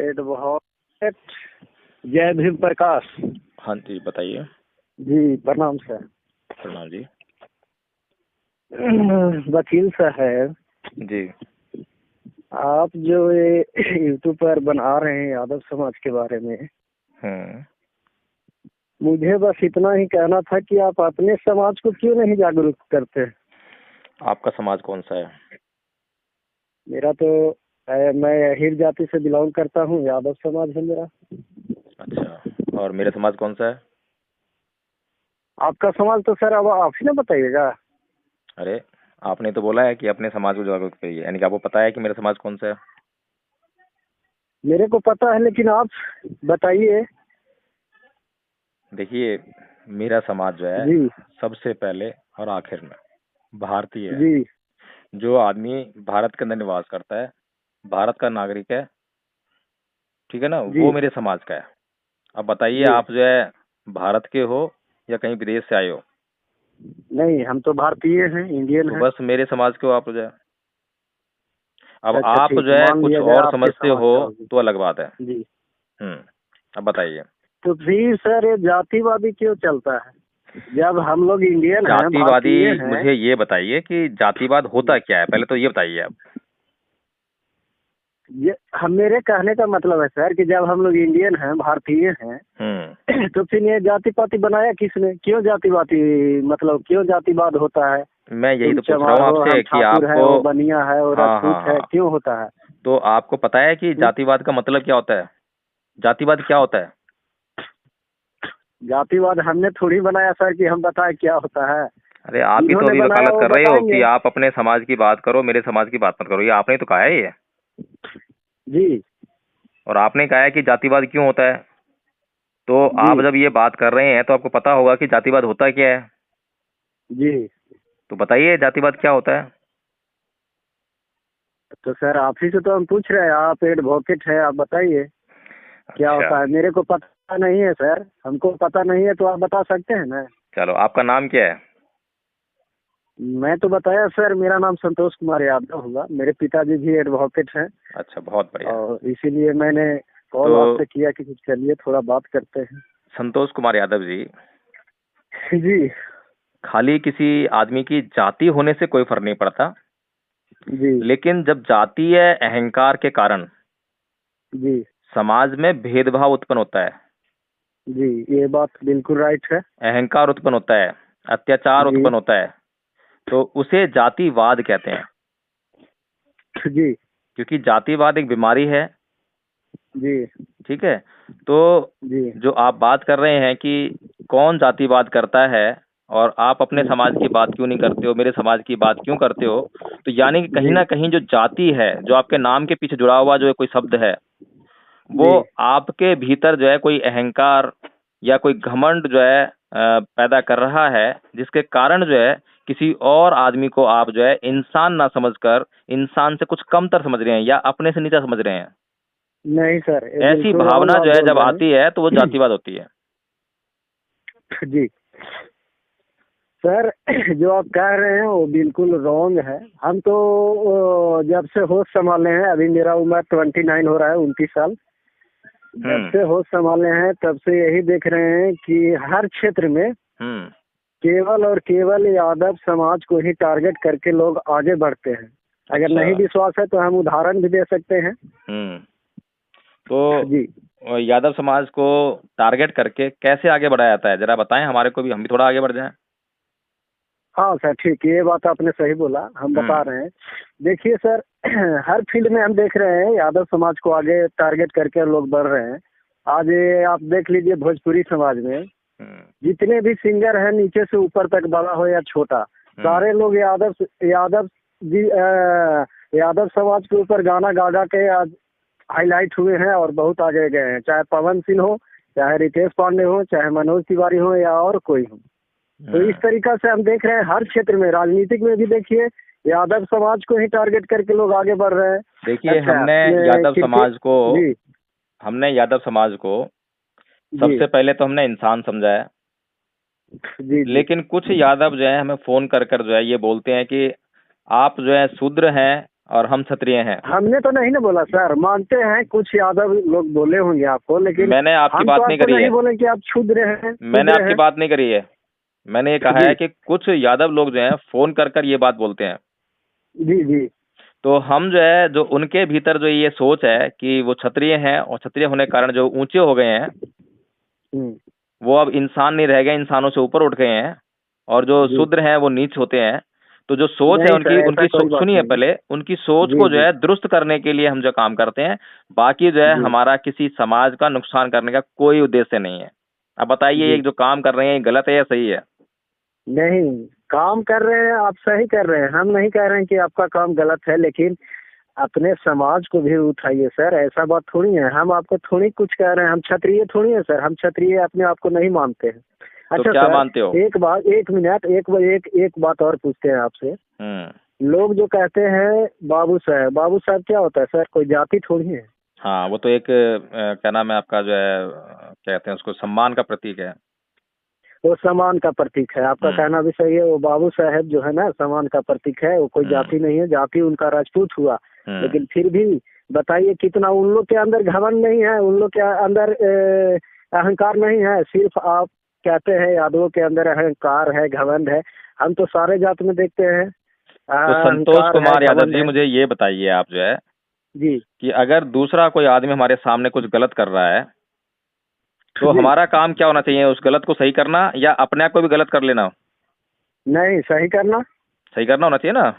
Advocate जय भीम प्रकाश। हाँ जी, बताइए। जी प्रणाम सर। प्रणाम जी। वकील साहब जी। आप जो ये यूट्यूब पर बना रहे हैं यादव समाज के बारे में, मुझे बस इतना ही कहना था कि आप अपने समाज को क्यों नहीं जागरूक करते। आपका समाज कौन सा है? मेरा तो मैं अहीर जाति से बिलोंग करता हूँ, यादव समाज है मेरा। अच्छा, और मेरा समाज कौन सा है? आपका समाज तो सर अब आप ही ना बताइएगा। अरे, आपने तो बोला है कि अपने समाज को जागरूक करिए, यानी कि आपको पता है कि मेरा समाज कौन सा है? मेरे को पता है, लेकिन आप बताइए। देखिए, मेरा समाज जो है जी सबसे पहले और आखिर में भारतीय है। जी जो आदमी भारत के अंदर निवास करता है, भारत का नागरिक है, ठीक है ना, जी वो मेरे समाज का है। अब बताइए, जी। आप जो है भारत के हो या कहीं विदेश से आए हो? नहीं, हम तो भारतीय हैं, इंडियन तो हैं। बस मेरे समाज के हो आप जो है। अब अच्छा आप ठीक, जो है मान कुछ लिया जाए और आपके समझते समाज हो का होगी। तो अलग बात है। जी। अब बताइए। तो फिर सर ये जातिवादी क्यों चलता है जब हम लोग इंडियन हैं, जातिवादी, भारतीय हैं। मुझे ये बताइए कि जातिवाद होता क्या है, पहले तो ये बताइए आप। ये हम, मेरे कहने का मतलब है सर कि जब हम लोग इंडियन हैं, भारतीय हैं, तो फिर ये जाति पाति बनाया किसने? क्यों जातिवादी, मतलब क्यों जातिवाद होता है? मैं यही तुम तो पूछ रहा चमार हूँ हो, हम आपसे कि ठाकुर है, आपको। वो बनिया है, वो हाँ हाँ राजपूत है, हाँ, क्यों होता है? तो आपको पता है कि जातिवाद का मतलब क्या होता है? जातिवाद क्या होता है? जातिवाद हमने थोड़ी बनाया सर कि हम बताएं क्या होता है। अरे, आप ही तो जिन्होंने अभी बनाया वकालत वो कर रहे हो कि बताएंगे। आप अपने समाज की बात करो, मेरे समाज की बात मत करो, ये आपने तो कहा है ये। जी और आपने कहा है कि जातिवाद क्यों होता है, तो जी आप जब ये बात कर रहे हैं तो आपको पता होगा कि जातिवाद होता क्या है। जी। तो बताइए, जातिवाद क्या होता है? तो सर आप ही से तो हम पूछ रहे हैं, आप एडवोकेट है, आप बताइए क्या अच्छा, होता है। मेरे को पता नहीं है सर, हमको पता नहीं है, तो आप बता सकते हैं ना। चलो, आपका नाम क्या है? मैं तो बताया सर, मेरा नाम संतोष कुमार यादव हुआ, मेरे पिताजी भी एडवोकेट हैं, अच्छा, बहुत बढ़िया। और इसीलिए मैंने कॉल तो आपसे किया कि चलिए थोड़ा बात करते हैं। संतोष कुमार यादव जी, जी खाली किसी आदमी की जाति होने से कोई फर्क नहीं पड़ता, जी लेकिन जब जातीय अहंकार के कारण जी समाज में भेदभाव उत्पन्न होता है, जी, ये बात बिल्कुल राइट है। अहंकार उत्पन्न होता है, अत्याचार जी उत्पन्न होता है, तो उसे जातिवाद कहते हैं। जी क्योंकि जातिवाद एक बीमारी है, जी ठीक है। तो जी। जो आप बात कर रहे हैं कि कौन जातिवाद करता है और आप अपने समाज की बात क्यों नहीं करते हो, मेरे समाज की बात क्यों करते हो, तो यानी कि कहीं जी ना कहीं जो जाति है, जो आपके नाम के पीछे जुड़ा हुआ जो कोई शब्द है, वो जी आपके भीतर जो है कोई अहंकार या कोई घमंड जो है पैदा कर रहा है, जिसके कारण जो है किसी और आदमी को आप जो है इंसान ना समझकर इंसान से कुछ कमतर समझ रहे हैं या अपने से नीचा समझ रहे हैं। नहीं सर, ये ऐसी बिल्कुल रॉन्ग भावना आप जो है बोल जब रहे आती है तो वो हैं। जातिवाद होती है। जी सर, जो आप कह रहे हैं वो बिल्कुल रॉन्ग है। हम तो जब से होश संभाले हैं, अभी मेरा उम्र 29 हो रहा है, 29 साल। जब से होश संभाले हैं तब से यही देख रहे हैं कि हर क्षेत्र में केवल और केवल यादव समाज को ही टारगेट करके लोग आगे बढ़ते हैं। अगर अच्छा। नहीं विश्वास है तो हम उदाहरण भी दे सकते हैं। तो जी यादव समाज को टारगेट करके कैसे आगे बढ़ाया जाता है, जरा बताएं हमारे को भी, हम भी थोड़ा आगे बढ़ जाएं। हाँ सर ठीक, ये बात आपने सही बोला, हम बता रहे हैं। देखिए सर, हर फील्ड में हम देख रहे हैं यादव समाज को आगे टारगेट करके लोग बढ़ रहे हैं। आज ये आप देख लीजिए, भोजपुरी समाज में जितने भी सिंगर हैं, नीचे से ऊपर तक, बड़ा हो या छोटा, सारे लोग यादव जी यादव समाज के ऊपर गाना गा गा के आज हाईलाइट हुए हैं और बहुत आगे गए हैं। चाहे पवन सिंह हो, चाहे रितेश पांडे हो, चाहे मनोज तिवारी हो, या और कोई हो। तो इस तरीका से हम देख रहे हैं हर क्षेत्र में, राजनीतिक में भी देखिए यादव समाज को ही टारगेट करके लोग आगे बढ़ रहे हैं। देखिए, अच्छा, हमने यादव समाज को सबसे पहले तो हमने इंसान समझा है। जी जी लेकिन कुछ यादव जो है हमें फोन कर कर जो है ये बोलते हैं कि आप जो है शूद्र हैं और हम क्षत्रिय हैं। हमने तो नहीं ना बोला सर, मानते हैं कुछ यादव लोग बोले होंगे आपको, लेकिन मैंने आपकी हम बात तो नहीं आपको करी नहीं है। बोले कि आप क्षुद्र हैं, मैंने क्षुद्र आपकी हैं। बात नहीं करी है। मैंने ये कहा जी है कि कुछ यादव लोग जो हैं फोन कर कर ये बात बोलते हैं। जी जी तो हम जो है, जो उनके भीतर जो ये सोच है कि वो क्षत्रिय हैं और क्षत्रिय होने के कारण जो ऊंचे हो गए हैं, हम्म, वो अब इंसान नहीं रह गए, इंसानों से ऊपर उठ गए हैं, और जो जी। शूद्र हैं वो नीच होते हैं। तो जो सोच है नहीं उनकी सर, ऐसा उनकी कोई बात सुनिए, नहीं। पहले उनकी सोच जी को जो जी है दुरुस्त करने के लिए हम जो काम करते हैं। बाकी जो है जी हमारा किसी समाज का नुकसान करने का कोई उद्देश्य नहीं है। अब बताइए, ये जी। जो काम कर रहे हैं ये गलत है या सही है? नहीं, काम कर रहे हैं आप, सही कर रहे हैं, हम नहीं कह रहे हैं कि आपका काम गलत है, लेकिन अपने समाज को भी उठाइए सर, ऐसा बात थोड़ी है। हम आपको थोड़ी कुछ कह रहे हैं, हम क्षत्रिय थोड़ी है सर, हम क्षत्रिय अपने आप को नहीं मानते हैं। तो अच्छा क्या सर, मानते हो? एक बात, एक मिनट, एक बात और पूछते हैं आपसे। हम्म। लोग जो कहते हैं बाबू साहब क्या होता है सर? कोई जाति थोड़ी है। हाँ, वो तो एक क्या नाम है आपका, जो है कहते हैं उसको, सम्मान का प्रतीक है। वो सम्मान का प्रतीक है, आपका हम्म। कहना भी सही है। वो बाबू साहब जो है ना, सम्मान का प्रतीक है, वो कोई हम्म। जाति नहीं है, जाति उनका राजपूत हुआ। हम्म। लेकिन फिर भी बताइए, कितना उन लोग के अंदर घमंड नहीं है, उन लोग के अंदर अहंकार नहीं है। सिर्फ आप कहते हैं यादवों के अंदर अहंकार है, घमंड है। हम तो सारे जात में देखते हैं तो संतोष अहंकार है, कुमार यादव घमंड जी, है। मुझे ये बताइए आप जो है जी कि अगर दूसरा कोई आदमी हमारे सामने कुछ गलत कर रहा है, तो जी। हमारा काम क्या होना चाहिए? उस गलत को सही करना या अपने आप को भी गलत कर लेना? नहीं, सही करना। सही करना होना चाहिए ना।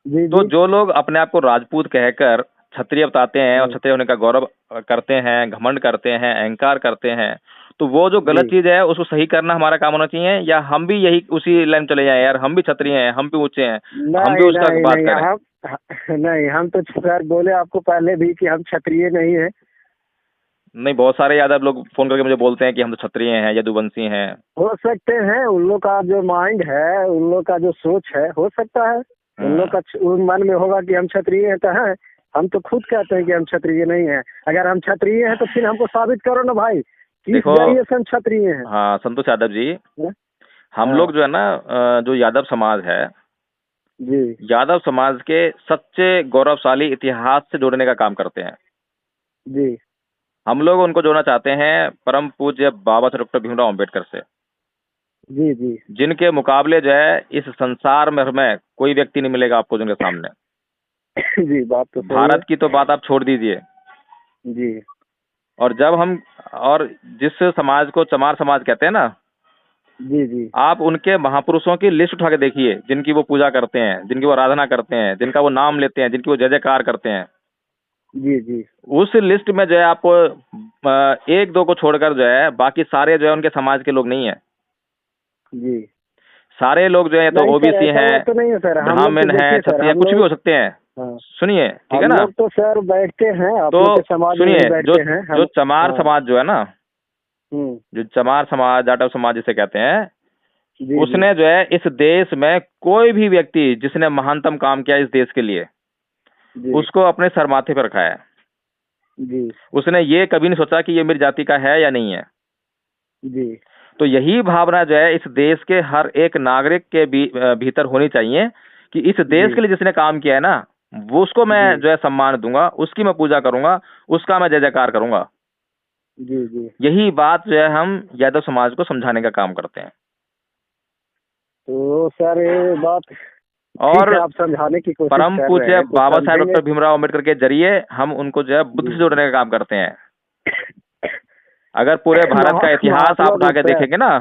जी तो जी। जो लोग अपने आप को राजपूत कहकर क्षत्रिय बताते हैं और हम्म, क्षत्रिय होने का गौरव करते हैं, घमंड करते हैं, अहंकार करते हैं, तो वो जो गलत जी। चीज है उसको सही करना हमारा काम होना चाहिए, या हम भी यही उसी लाइन चले जाएं, यार हम भी क्षत्रिय हैं, हम भी ऊंचे हैं, हम भी नहीं उसका नहीं बात नहीं, करें? हम नहीं, हम तो सर बोले आपको पहले भी कि हम क्षत्रिय नहीं है। नहीं, बहुत सारे यादव लोग फोन करके मुझे बोलते हैं कि हम तो क्षत्रिय हैं, यदुवंशी हैं। हो सकते हैं, उन लोग का जो माइंड है, उन लोग का जो सोच है, हो सकता है उन लोग हम्म। का उन मन में होगा कि हम क्षत्रिय हैं, तो है। हम तो खुद कहते हैं कि हम क्षत्रिय नहीं है। अगर हम क्षत्रिय हैं तो फिर हमको साबित करो ना भाई, किस देखो, जरिए से हम क्षत्रिय हैं। हाँ संतोष यादव जी, हैं? हम हाँ लोग जो है ना, जो यादव समाज है, जी यादव समाज के सच्चे गौरवशाली इतिहास से जोड़ने का काम करते हैं। जी हम लोग उनको जोड़ना चाहते हैं परम पूज्य बाबा साहब डॉक्टर भीमराव अंबेडकर से, जी जी जिनके मुकाबले जो है इस संसार में हमें कोई व्यक्ति नहीं मिलेगा आपको जिनके सामने। जी, बात तो सही है। भारत की तो बात आप छोड़ दीजिए। जी और जब हम, और जिस समाज को चमार समाज कहते हैं ना, जी जी आप उनके महापुरुषों की लिस्ट उठा के देखिए, जिनकी वो पूजा करते हैं, जिनकी वो आराधना करते हैं, जिनका वो नाम लेते हैं, जिनकी वो जय जयकार करते हैं। जी जी उस लिस्ट में जो है आपको एक दो को छोड़कर जो है बाकी सारे जो है उनके समाज के लोग नहीं है। जी। सारे लोग जो है तो नहीं सर, ओबीसी ऐसा हैं, बात तो नहीं है सर, हम लोग तो ब्राह्मण हैं, देखिए सर, क्षत्रिय, हम कुछ भी लोग, हो सकते हैं। हाँ, सुनिए, ठीक है हम ना? लोग तो सर बैठते हैं, आप तो लोग के समाज में सुनिए, भी जो बैठते हैं जो हम। चमार हाँ। समाज जो है ना, हम्म। जो चमार समाज, जाटव समाज जिसे कहते हैं, जी जी उसने जो है इस देश में कोई भी व्यक्ति जिसने महानतम काम किया इस देश के लिए, जी उसको अपने सर माथे पर रखा है। जी उसने ये कभी नहीं सोचा कि ये मेरी जाति का है या नहीं है। जी तो यही भावना जो है इस देश के हर एक नागरिक के भीतर होनी चाहिए कि इस देश जी के लिए जिसने काम किया है ना, वो उसको मैं जी जो है सम्मान दूंगा, उसकी मैं पूजा करूंगा, उसका मैं जय जयकार करूंगा। जी जी। यही बात जो है हम यादव समाज को समझाने का काम करते हैं। तो सर ये बात ठीक और है, आप समझाने की कोशिश परम कर रहे पूज्य हैं तो बाबा साहेब समझेंगे। डॉक्टर भीमराव अम्बेडकर के जरिए हम उनको जो है बुद्ध जी। से जोड़ने का काम करते हैं। अगर पूरे भारत का इतिहास आप महात्मा उठा बुद्ध के से। देखेंगे ना,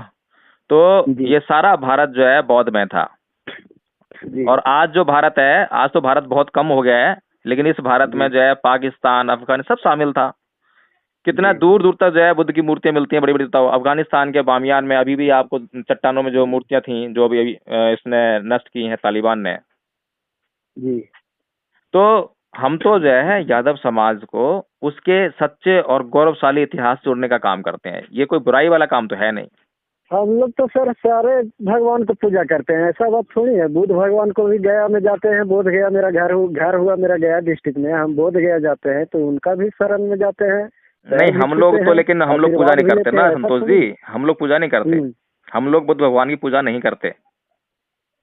तो जी ये सारा भारत जो है बौद्ध में था। जी और आज जो भारत है, आज तो भारत बहुत कम हो गया है, लेकिन इस भारत में जी जो है पाकिस्तान, अफगानिस्तान सब शामिल था। कितना जी दूर दूर तक जो है बुद्ध की मूर्तियां मिलती हैं, बड़ी बड़ी। तो अफगानिस्तान के बामियान में अभी भी आपको चट्टानों में जो मूर्तियां थी, जो अभी इसने नष्ट की हैं तालिबान ने। जी। तो हम तो जो है यादव समाज को उसके सच्चे और गौरवशाली इतिहास से जोड़ने का काम करते हैं। ये कोई बुराई वाला काम तो है नहीं। हम लोग तो सर सारे भगवान को पूजा करते हैं, ऐसा बात थोड़ी है। बुद्ध भगवान को भी गया में जाते हैं, बोध गया मेरा घर हुआ मेरा गया डिस्ट्रिक्ट में, हम बोध गया जाते हैं तो उनका भी शरण में जाते हैं, नहीं, पैर भी हम लोग छूते तो, हैं, लेकिन हम लोग पूजा आशीर्वाद नहीं भी करते लेते ना हैं, ऐसा संतोष थोड़ी जी, है। हम लोग पूजा नहीं करते। हम्म। हम लोग बुद्ध भगवान की पूजा नहीं करते।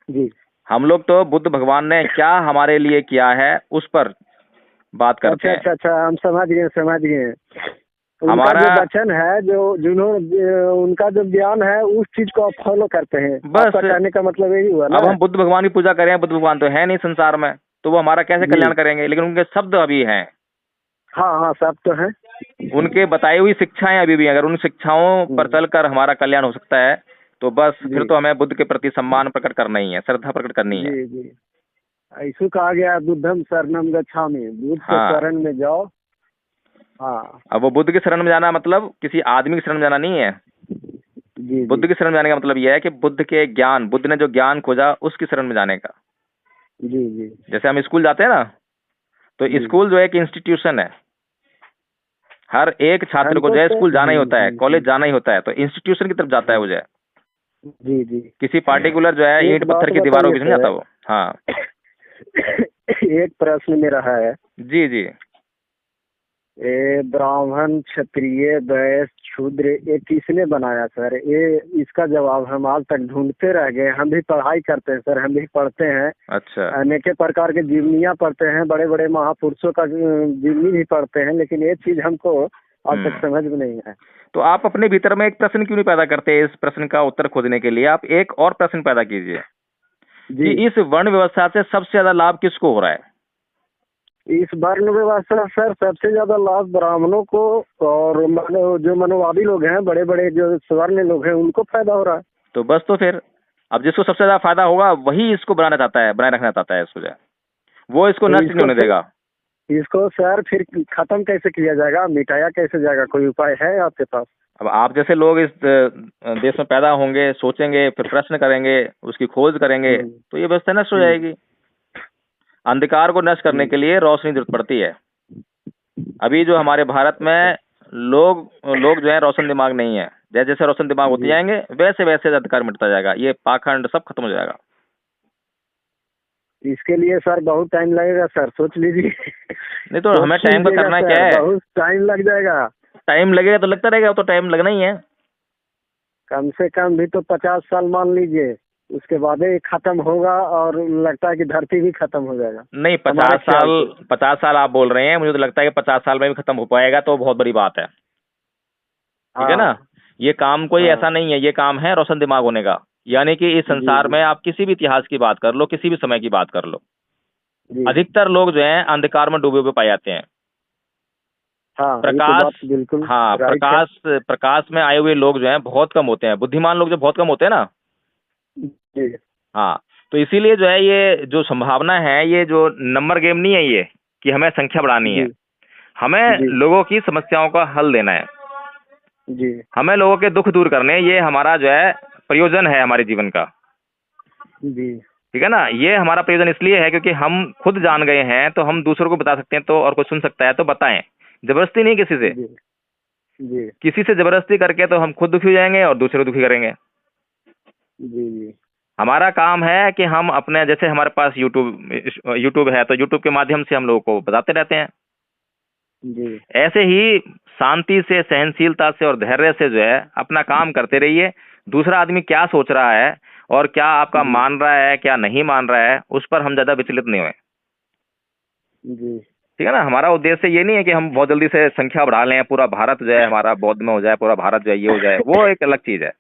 जी हम लोग तो बुद्ध भगवान ने क्या हमारे लिए किया है उस पर बात करते हैं। अच्छा, हम समझ गए। उनका हमारा जो वचन है, जो जिन्होंने उनका जो ज्ञान है उस चीज को आप फॉलो करते हैं, बस आपका कहने का मतलब यही हुआ ना। अब हम बुद्ध भगवान की पूजा करें, बुद्ध भगवान तो है नहीं संसार में, तो वो हमारा कैसे जी। कल्याण करेंगे, लेकिन उनके शब्द अभी हैं, हाँ, सब तो है। उनके बताई हुई शिक्षाएं अभी भी, अगर उन शिक्षाओं पर चलकर हमारा कल्याण हो सकता है तो बस फिर जी तो हमें बुद्ध के प्रति सम्मान प्रकट करना ही है, श्रद्धा प्रकट करनी है। जी। ऐसु कहा गया, बुद्धम शरणम गच्छामि, बुद्ध के हाँ, शरण में जाओ। हाँ अब वो बुद्ध की शरण में जाना मतलब किसी आदमी की शरण में जाना नहीं है। जी बुद्ध की शरण में जाने का मतलब यह है कि बुद्ध के ज्ञान, बुद्ध ने जो ज्ञान खोजा उसकी शरण में जाने का। जी। जैसे हम स्कूल जाते हैं ना, तो जी स्कूल जो है एक इंस्टीट्यूशन है, हर एक छात्र को हमको जो है तो स्कूल जाना ही होता है, कॉलेज जी जाना ही होता है, तो इंस्टीट्यूशन की तरफ जाता है वो जो है, जी। किसी पार्टिकुलर जो है एक ईंट बात पत्थर की दीवारों बताइए के पीछे नहीं जाता सर। वो। हाँ एक प्रश्न मेरा है, जी जी। ये ब्राह्मण, क्षत्रिय, वैश्य, शूद्र, ये किसने बनाया सर? ये इसका जवाब हम आज तक ढूंढते रह गए। हम भी पढ़ाई करते हैं सर, हम भी पढ़ते हैं, अच्छा, अनेक प्रकार के जीवनियाँ पढ़ते हैं, बड़े बड़े महापुरुषों का जीवनी भी पढ़ते हैं, लेकिन ये चीज हमको आज तक समझ में नहीं है। तो आप अपने भीतर में एक प्रश्न क्यों नहीं पैदा करते? इस प्रश्न का उत्तर खोजने के लिए आप एक और प्रश्न पैदा कीजिए जी। कि इस वर्ण व्यवस्था से सबसे ज्यादा लाभ किसको हो रहा है? इस वर्ण व्यवस्था सर सबसे ज्यादा लाभ ब्राह्मणों को, और जो मनोवादी लोग हैं, बड़े बड़े जो स्वर्ण लोग हैं, उनको फायदा हो रहा है। तो बस, तो फिर अब जिसको सबसे ज्यादा फायदा होगा वही इसको बनाना चाहता है, बनाए रखना चाहता है इसको जो है, वो इसको तो नष्ट नहीं होने देगा। इसको सर फिर खत्म कैसे किया जाएगा, मिटाया कैसे जाएगा? कोई उपाय है आपके पास? अब आप जैसे लोग इस देश में पैदा होंगे, सोचेंगे, फिर प्रश्न करेंगे, उसकी खोज करेंगे, हम्म, तो ये व्यवस्था नष्ट हो हम्म, जाएगी। अंधकार को नष्ट करने हम्म, के लिए रोशनी जरूरत पड़ती है। अभी जो हमारे भारत अच्छा में लोग लोग जो है रोशन दिमाग नहीं है, जैसे जैसे रोशन दिमाग होते जी। जाएंगे वैसे वैसे अंधकार मिटता जाएगा, ये पाखंड सब खत्म हो जाएगा। इसके लिए सर बहुत टाइम लगेगा सर, सोच लीजिए। नहीं तो सोच हमें टाइम का लीजिएगा करना क्या सर, है? बहुत टाइम लग जाएगा। टाइम लगेगा तो लगता रहेगा, वो तो टाइम लगना ही है। कम से कम भी तो 50 साल मान लीजिए, उसके बाद ही खत्म होगा, और लगता है कि धरती भी खत्म हो जाएगा नहीं, हमारे 50 ख्याल साल, से। 50 साल आप बोल रहे हैं, मुझे तो लगता है कि 50 साल में भी खत्म हो पाएगा तो बहुत बड़ी बात है। ठीक है ना? हाँ ये काम कोई हाँ ऐसा नहीं है, ये काम है रोशन दिमाग होने का। यानी कि इस जी संसार जी में आप किसी भी इतिहास की बात कर लो, किसी भी समय की बात कर लो, जी। अधिकतर लोग जो हैं अंधकार में डूबे हुए पाए जाते हैं। हाँ, ये तो प्रकाश, बात बिल्कुल हाँ, राइट है। प्रकाश प्रकाश में आए हुए लोग जो हैं बहुत कम होते हैं, बुद्धिमान लोग जो बहुत कम होते हैं ना। जी हाँ, तो इसीलिए जो है ये जो संभावना है, ये जो नंबर गेम नहीं है ये कि हमें संख्या बढ़ानी है, जी हमें जी लोगों की समस्याओं का हल देना है, जी हमें लोगों के दुख दूर करने, ये हमारा जो है प्रयोजन है हमारे जीवन का। जी ठीक है ना? ये हमारा प्रयोजन इसलिए है क्योंकि हम खुद जान गए हैं तो हम दूसरों को बता सकते हैं, तो और कोई सुन सकता है तो बताएं, जबरदस्ती नहीं किसी से। जी जी किसी से जबरदस्ती करके तो हम खुद दुखी हो जाएंगे और दूसरे को दुखी करेंगे। जी जी हमारा काम है कि हम अपने, जैसे हमारे पास यूट्यूब है, तो यूट्यूब के माध्यम से हम लोगों को बताते रहते हैं। जी ऐसे ही शांति से, सहनशीलता से और धैर्य से जो है अपना काम करते रहिए। दूसरा आदमी क्या सोच रहा है और क्या आपका जी मान रहा है, क्या नहीं मान रहा है, उस पर हम ज्यादा विचलित नहीं हुए। जी ठीक है ना? हमारा उद्देश्य ये नहीं है कि हम बहुत जल्दी से संख्या बढ़ा लें, पूरा भारत जो है हमारा बौद्ध में हो जाए, पूरा भारत जो है ये हो जाए, वो एक अलग चीज है।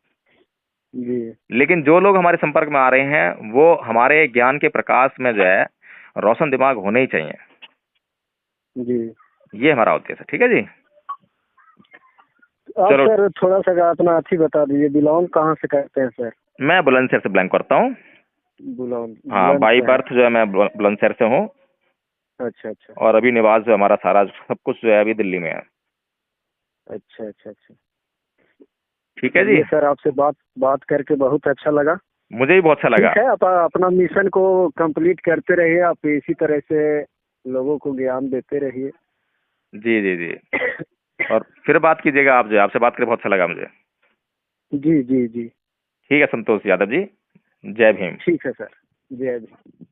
जी लेकिन जो लोग हमारे संपर्क में आ रहे हैं वो हमारे ज्ञान के प्रकाश में जो है रोशन दिमाग होने ही चाहिए। जी। ये हमारा उद्देश्य है। ठीक है जी? आप चलो, सर थोड़ा सा अपना अच्छी बता दीजिए, बिलोंग कहाँ से करते हैं सर? मैं बुलंदशहर से बिलोंग करता हूँ। हाँ, बाई बुलंदशहर। बर्थ जो है मैं बुलंदशहर से हूँ, अच्छा अच्छा और अभी निवास जो हमारा सारा सब कुछ जो है अभी दिल्ली में है। अच्छा अच्छा अच्छा। ठीक है जी? चलिए सर, आपसे बात बात करके बहुत अच्छा लगा। मुझे भी बहुत अच्छा लगा। ठीक है, आप अपना मिशन को कंप्लीट करते रहिए, आप इसी तरह से लोगों को ज्ञान देते रहिए। जी जी जी। और फिर बात कीजिएगा आप, जो है आपसे बात करके बहुत अच्छा लगा मुझे। जी जी जी। ठीक है संतोष यादव जी, जय भीम। ठीक है सर, जय भीम।